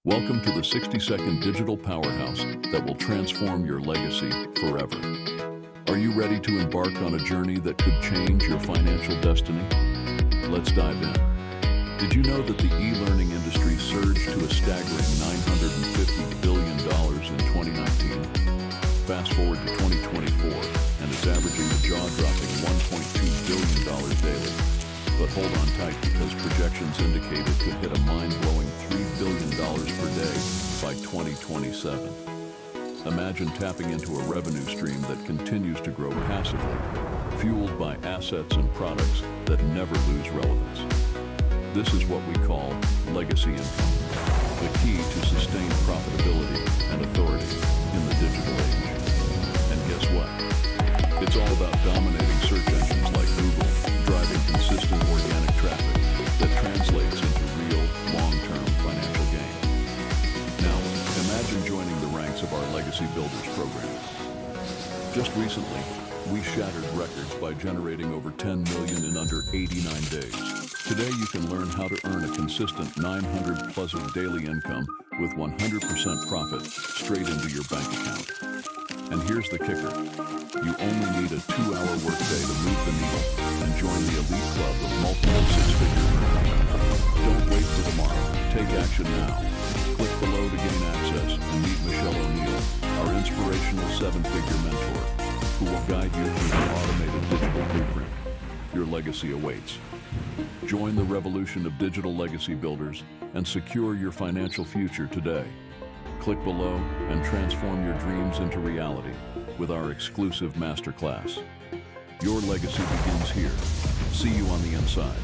Welcome to the 60-second digital powerhouse that will transform your legacy forever. Are you ready to embark on a journey that could change your financial destiny? Let's dive in. Did you know that the e-learning industry surged to a staggering $950 billion in 2019? Fast forward to 2024, and it's averaging a jaw-dropping $1.2 billion daily. But hold on tight, because projections indicate it could hit a mind-blowing $3 billion per day by 2027. Imagine tapping into a revenue stream that continues to grow passively, fueled by assets and products that never lose relevance. This is what we call legacy income, the key to sustained profitability and authority in the digital age. And guess what? It's all about dominating search engines like Google, driving consistent organic traffic that translates into real, long-term financial gain. Now, imagine joining the ranks of our Legacy Builders program. Just recently, we shattered records by generating over $10 million in under 89 days. Today, you can learn how to earn a consistent 900 plus of daily income with 100% profit straight into your bank account. And here's the kicker. You only need a 2-hour workday to move the needle and join the elite club of multiple six-figure earners. Don't wait for tomorrow. Take action now. Click below to gain access and meet Michelle O'Neill, our inspirational 7-figure mentor, who will guide you through the automated digital blueprint. Your legacy awaits. Join the revolution of digital legacy builders and secure your financial future today. Click below and transform your dreams into reality with our exclusive masterclass. Your legacy begins here. See you on the inside.